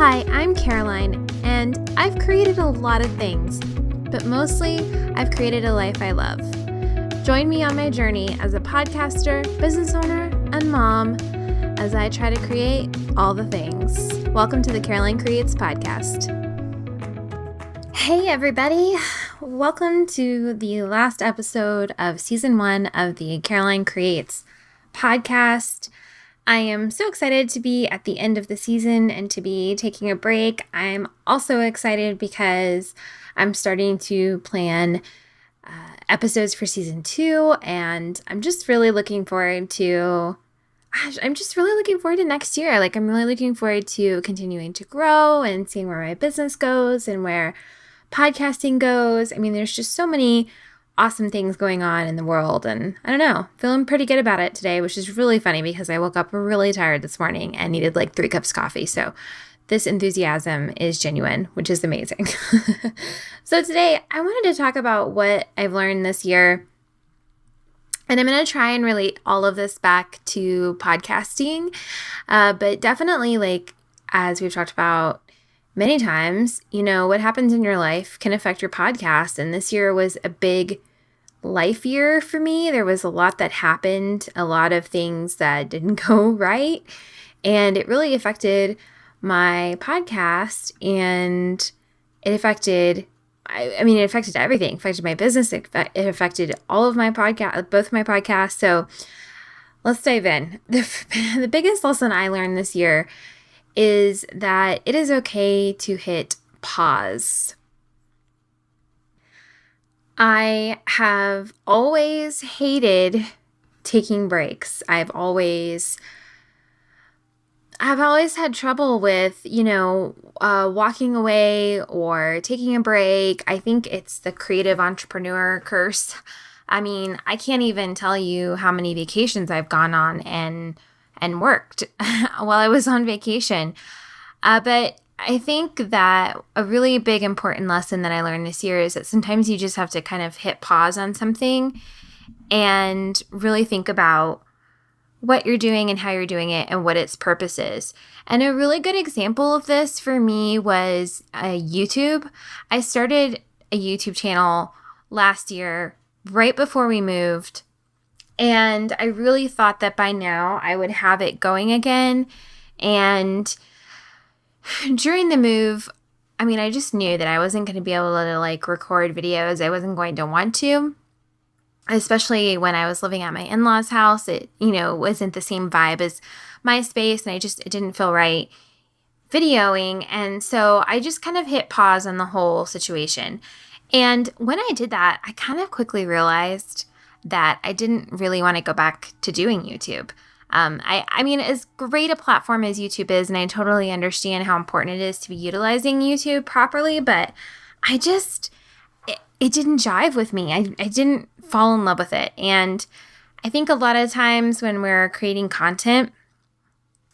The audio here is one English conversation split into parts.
Hi, I'm Caroline, and I've created a lot of things, but mostly I've created a life I love. Join me on my journey as a podcaster, business owner, and mom as I try to create all the things. Welcome to the Caroline Creates podcast. Hey everybody, welcome to the last episode of season 1 of the Caroline Creates podcast. I am so excited to be at the end of the season and to be taking a break. I'm also excited because I'm starting to plan episodes for season 2, and I'm just really looking forward to next year. I'm really looking forward to continuing to grow and seeing where my business goes and where podcasting goes. I mean, there's just so many awesome things going on in the world, and I don't know, feeling pretty good about it today, which is really funny because I woke up really tired this morning and needed 3 cups of coffee. So this enthusiasm is genuine, which is amazing. So today I wanted to talk about what I've learned this year, and I'm going to try and relate all of this back to podcasting, but definitely as we've talked about many times, what happens in your life can affect your podcast. And this year was a big life year for me. There was a lot that happened, a lot of things that didn't go right. And it really affected my podcast, and it affected everything. It affected my business. It affected all of my both my podcasts. So let's dive in. The biggest lesson I learned this year is that it is okay to hit pause. I have always hated taking breaks. I've always had trouble with, walking away or taking a break. I think it's the creative entrepreneur curse. I mean, I can't even tell you how many vacations I've gone on and worked while I was on vacation. But I think that a really big important lesson that I learned this year is that sometimes you just have to kind of hit pause on something and really think about what you're doing and how you're doing it and what its purpose is. And a really good example of this for me was YouTube. I started a YouTube channel last year, right before we moved. And I really thought that by now I would have it going again. And during the move, I just knew that I wasn't going to be able to record videos. I wasn't going to want to, especially when I was living at my in-laws' house. It, wasn't the same vibe as my space, and it didn't feel right videoing. And so I just kind of hit pause on the whole situation. And when I did that, I kind of quickly realized that I didn't really want to go back to doing YouTube. As great a platform as YouTube is, and I totally understand how important it is to be utilizing YouTube properly, but it didn't jive with me. I didn't fall in love with it. And I think a lot of times when we're creating content,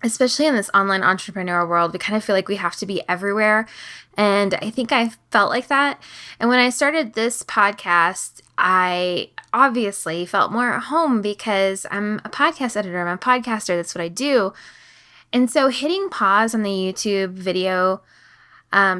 especially in this online entrepreneur world, we kind of feel like we have to be everywhere. And I think I felt like that. And when I started this podcast, I obviously felt more at home because I'm a podcast editor. I'm a podcaster. That's what I do. And so hitting pause on the YouTube video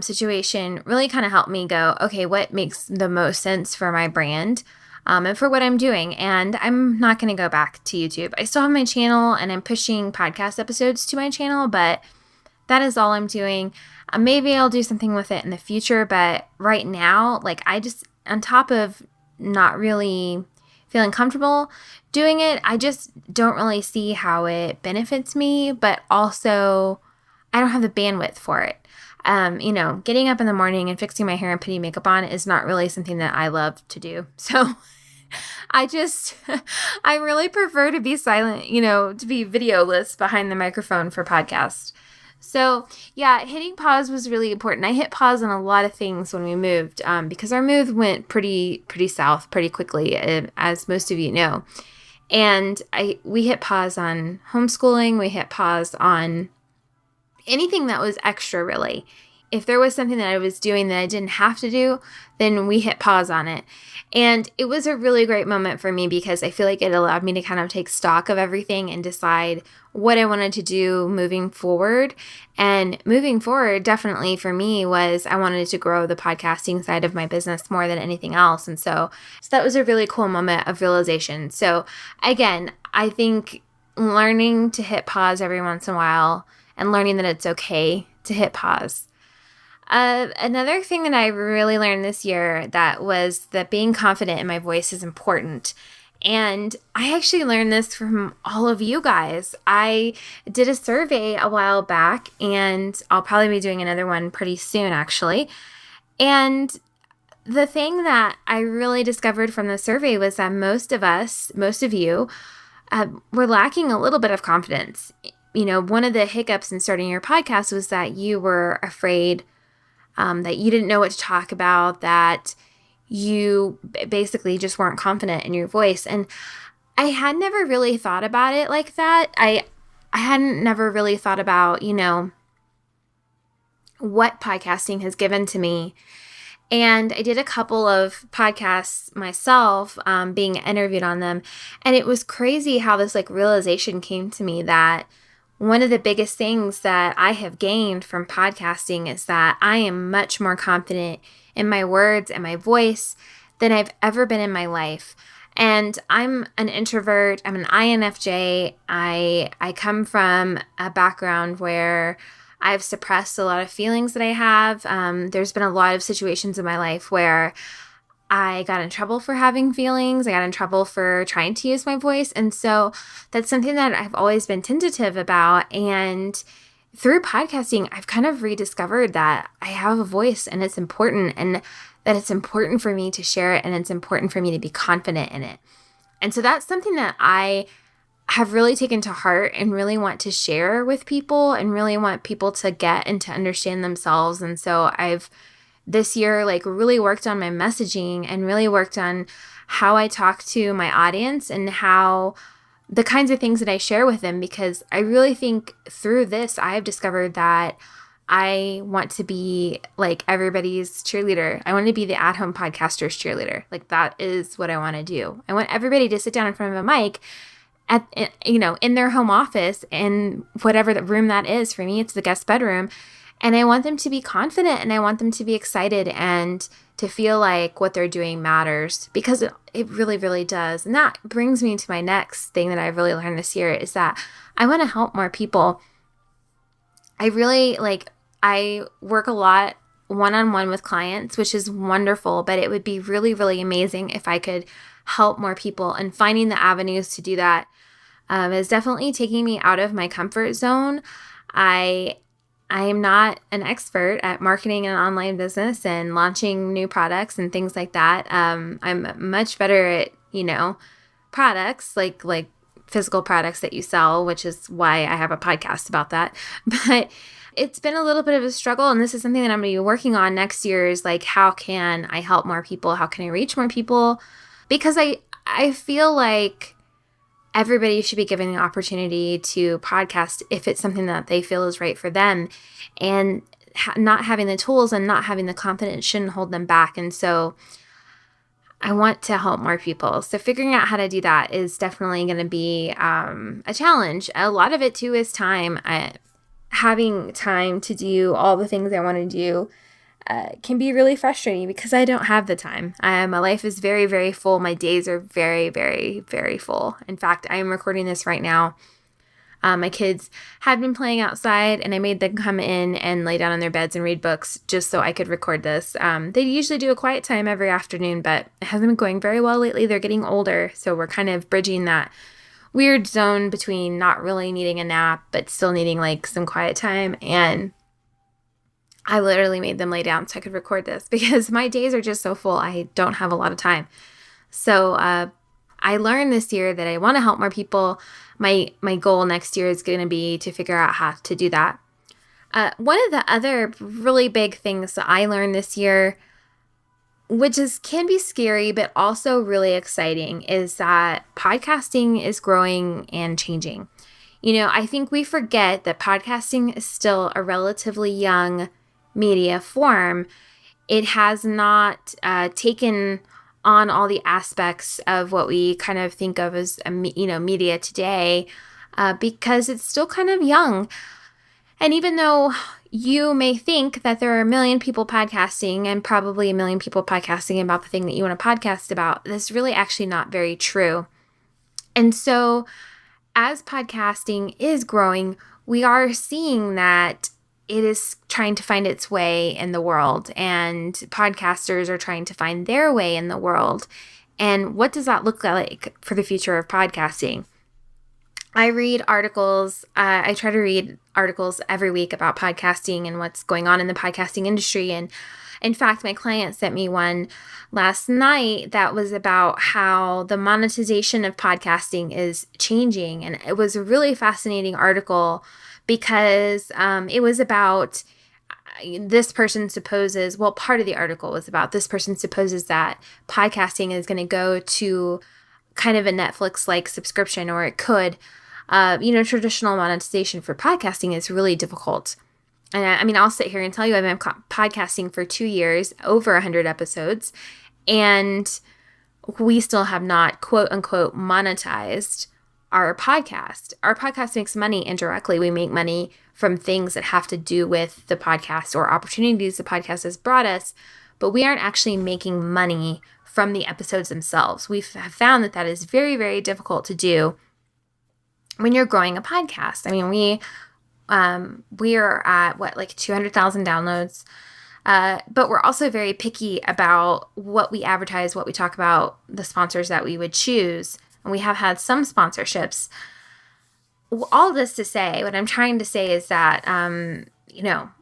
situation really kind of helped me go, okay, what makes the most sense for my brand and for what I'm doing? And I'm not going to go back to YouTube. I still have my channel, and I'm pushing podcast episodes to my channel, but that is all I'm doing. Maybe I'll do something with it in the future, but right now, on top of not really feeling comfortable doing it, I just don't really see how it benefits me, but also I don't have the bandwidth for it. Getting up in the morning and fixing my hair and putting makeup on is not really something that I love to do. So I really prefer to be silent, to be videoless behind the microphone for podcasts. So yeah, hitting pause was really important. I hit pause on a lot of things when we moved because our move went pretty south pretty quickly, as most of you know. And we hit pause on homeschooling. We hit pause on anything that was extra, really. if there was something that I was doing that I didn't have to do, then we hit pause on it. And it was a really great moment for me because I feel like it allowed me to kind of take stock of everything and decide what I wanted to do moving forward. And moving forward, definitely for me, was I wanted to grow the podcasting side of my business more than anything else. And so that was a really cool moment of realization. So again, I think learning to hit pause every once in a while and learning that it's okay to hit pause. Another thing that I really learned this year that was that being confident in my voice is important. And I actually learned this from all of you guys. I did a survey a while back, and I'll probably be doing another one pretty soon, actually. And the thing that I really discovered from the survey was that most of you, were lacking a little bit of confidence. One of the hiccups in starting your podcast was that you were afraid, that you didn't know what to talk about, that you basically just weren't confident in your voice. And I had never really thought about it like that. I hadn't never really thought about, what podcasting has given to me. And I did a couple of podcasts myself, being interviewed on them. And it was crazy how this realization came to me that one of the biggest things that I have gained from podcasting is that I am much more confident in my words and my voice than I've ever been in my life. And I'm an introvert. I'm an INFJ. I come from a background where I've suppressed a lot of feelings that I have. There's been a lot of situations in my life where I got in trouble for having feelings. I got in trouble for trying to use my voice. And so that's something that I've always been tentative about. And through podcasting, I've kind of rediscovered that I have a voice and it's important, and that it's important for me to share it, and it's important for me to be confident in it. And so that's something that I have really taken to heart and really want to share with people and really want people to get and to understand themselves. And so I've this year really worked on my messaging and really worked on how I talk to my audience and how the kinds of things that I share with them, because I really think through this, I have discovered that I want to be everybody's cheerleader. I want to be the at-home podcaster's cheerleader. That is what I want to do. I want everybody to sit down in front of a mic in their home office, in whatever the room that is. For me, it's the guest bedroom. And I want them to be confident, and I want them to be excited and to feel like what they're doing matters, because it really, really does. And that brings me to my next thing that I've really learned this year is that I want to help more people. I work a lot one-on-one with clients, which is wonderful, but it would be really, really amazing if I could help more people, and finding the avenues to do that is definitely taking me out of my comfort zone. I am not an expert at marketing an online business and launching new products and things like that. I'm much better at, products like physical products that you sell, which is why I have a podcast about that. But it's been a little bit of a struggle, and this is something that I'm going to be working on next year is how can I help more people? How can I reach more people? Because I feel like everybody should be given the opportunity to podcast if it's something that they feel is right for them. And not having the tools and not having the confidence shouldn't hold them back. And so I want to help more people. So figuring out how to do that is definitely going to be a challenge. A lot of it, too, is time. Having time to do all the things I want to do can be really frustrating because I don't have the time. My life is very, very full. My days are very, very, very full. In fact, I am recording this right now. My kids had been playing outside, and I made them come in and lay down on their beds and read books just so I could record this. They usually do a quiet time every afternoon, but it hasn't been going very well lately. They're getting older, so we're kind of bridging that weird zone between not really needing a nap, but still needing some quiet time. And I literally made them lay down so I could record this because my days are just so full. I don't have a lot of time. So I learned this year that I want to help more people. My goal next year is going to be to figure out how to do that. One of the other really big things that I learned this year, which can be scary, but also really exciting, is that podcasting is growing and changing. I think we forget that podcasting is still a relatively young media form, it has not taken on all the aspects of what we kind of think of as media today, because it's still kind of young. And even though you may think that there are a million people podcasting and probably a million people podcasting about the thing that you want to podcast about, that's really actually not very true. And so as podcasting is growing, we are seeing that it is trying to find its way in the world, and podcasters are trying to find their way in the world. And what does that look like for the future of podcasting? I read articles. I try to read articles every week about podcasting and what's going on in the podcasting industry. And in fact, my client sent me one last night that was about how the monetization of podcasting is changing. And it was a really fascinating article because it was about this person supposes, well, part of the article was about this person supposes that podcasting is going to go to kind of a Netflix-like subscription, or it could. Traditional monetization for podcasting is really difficult. And I mean, I'll sit here and tell you I've been podcasting for 2 years, over 100 episodes, and we still have not, quote unquote, monetized our podcast. Our podcast makes money indirectly. We make money from things that have to do with the podcast or opportunities the podcast has brought us, but we aren't actually making money from the episodes themselves. We've found that is very, very difficult to do when you're growing a podcast. I mean, we are at like 200,000 downloads, but we're also very picky about what we advertise, what we talk about, the sponsors that we would choose. And we have had some sponsorships. All this to say, what I'm trying to say is that,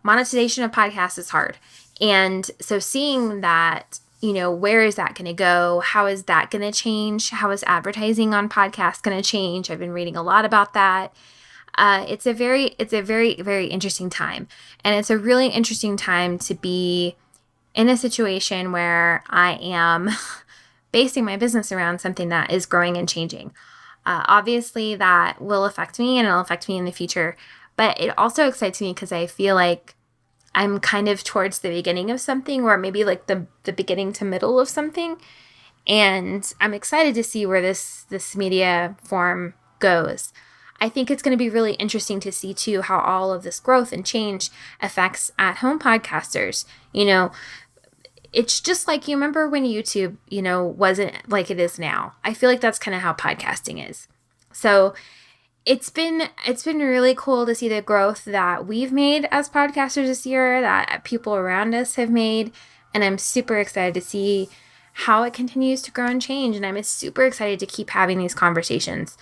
monetization of podcasts is hard. And so seeing that, where is that going to go? How is that going to change? How is advertising on podcasts going to change? I've been reading a lot about that. It's a very, very interesting time. And it's a really interesting time to be in a situation where I am basing my business around something that is growing and changing. Obviously, that will affect me and it'll affect me in the future. But it also excites me because I feel like I'm kind of towards the beginning of something, or maybe like the beginning to middle of something. And I'm excited to see where this media form goes. I think it's going to be really interesting to see, too, how all of this growth and change affects at-home podcasters. It's just like, you remember when YouTube, wasn't like it is now. I feel like that's kind of how podcasting is. So it's been really cool to see the growth that we've made as podcasters this year, that people around us have made. And I'm super excited to see how it continues to grow and change. And I'm super excited to keep having these conversations.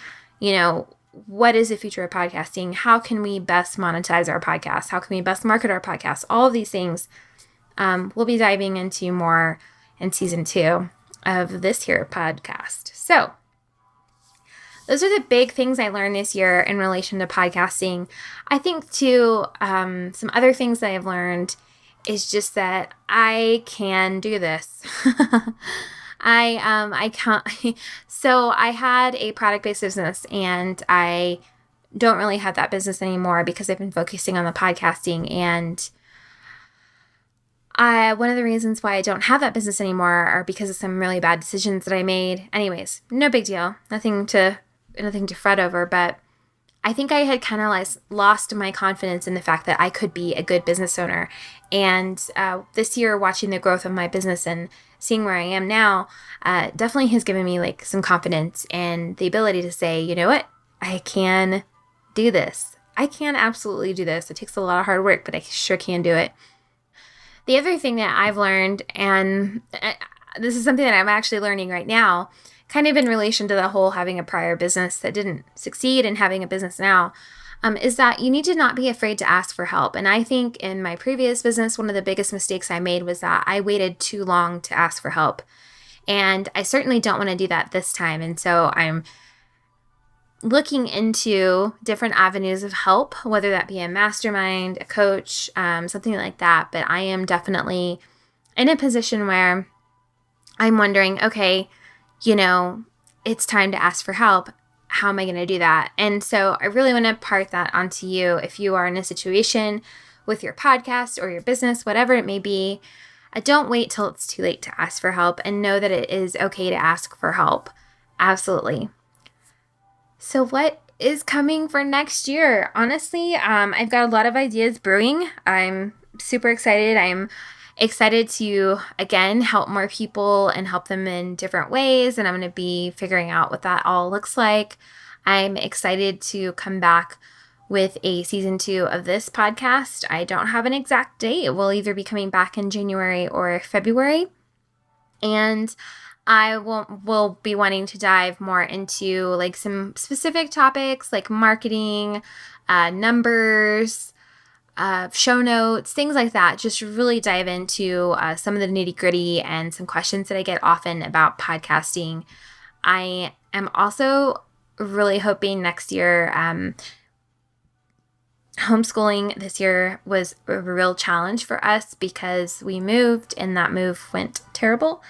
What is the future of podcasting? How can we best monetize our podcast? How can we best market our podcast? All of these things we'll be diving into more in season 2 of this here podcast. So those are the big things I learned this year in relation to podcasting. I think, too, some other things that I've learned is just that I can do this. I can't. So I had a product-based business, and I don't really have that business anymore because I've been focusing on the podcasting. And one of the reasons why I don't have that business anymore are because of some really bad decisions that I made. Anyways, no big deal. Nothing to fret over. But I think I had kind of lost my confidence in the fact that I could be a good business owner. And this year, watching the growth of my business and seeing where I am now, definitely has given me some confidence and the ability to say, you know what, I can do this. I can absolutely do this. It takes a lot of hard work, but I sure can do it. The other thing that I've learned, and this is something that I'm actually learning right now, kind of in relation to the whole having a prior business that didn't succeed and having a business now, is that you need to not be afraid to ask for help. And I think in my previous business, one of the biggest mistakes I made was that I waited too long to ask for help. And I certainly don't want to do that this time. And so I'm looking into different avenues of help, whether that be a mastermind, a coach, something like that. But I am definitely in a position where I'm wondering, okay, it's time to ask for help. how am I going to do that? And so I really want to part that onto you. If you are in a situation with your podcast or your business, whatever it may be, don't wait till it's too late to ask for help, and know that it is okay to ask for help. Absolutely. So what is coming for next year? Honestly, I've got a lot of ideas brewing. I'm super excited. I'm excited to, again, help more people and help them in different ways. And I'm going to be figuring out what that all looks like. I'm excited to come back with a season 2 of this podcast. I don't have an exact date. It will either be coming back in January or February. And I will be wanting to dive more into like some specific topics like marketing, numbers, show notes, things like that. Just really dive into some of the nitty-gritty and some questions that I get often about podcasting. I am also really hoping next year, homeschooling this year was a real challenge for us because we moved and that move went terrible.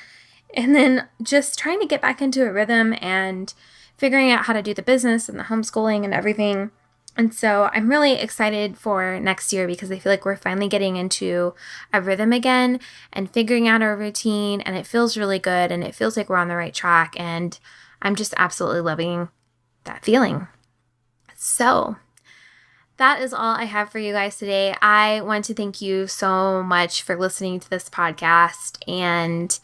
And then just trying to get back into a rhythm and figuring out how to do the business and the homeschooling and everything. And so I'm really excited for next year because I feel like we're finally getting into a rhythm again and figuring out our routine, and it feels really good and it feels like we're on the right track, and I'm just absolutely loving that feeling. So that is all I have for you guys today. I want to thank you so much for listening to this podcast and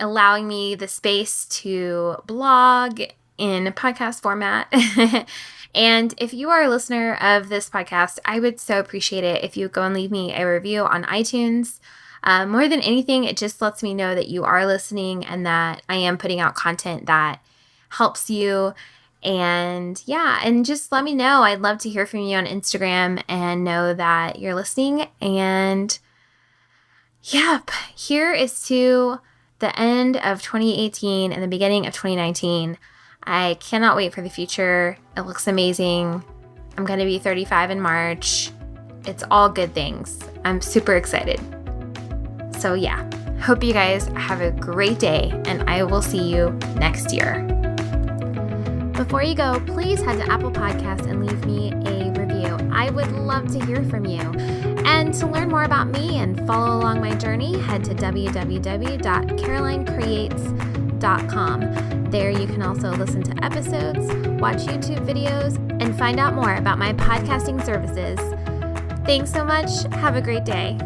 allowing me the space to blog in podcast format. And if you are a listener of this podcast, I would so appreciate it if you go and leave me a review on iTunes. More than anything, it just lets me know that you are listening and that I am putting out content that helps you. And yeah, and just let me know. I'd love to hear from you on Instagram and know that you're listening. And yep, here is to the end of 2018 and the beginning of 2019. I cannot wait for the future. It looks amazing. I'm going to be 35 in March. It's all good things. I'm super excited. So yeah, hope you guys have a great day, and I will see you next year. Before you go, please head to Apple Podcasts and leave me a review. I would love to hear from you. And to learn more about me and follow along my journey, head to www.carolinecreates.com. There you can also listen to episodes, watch YouTube videos, and find out more about my podcasting services. Thanks so much. Have a great day.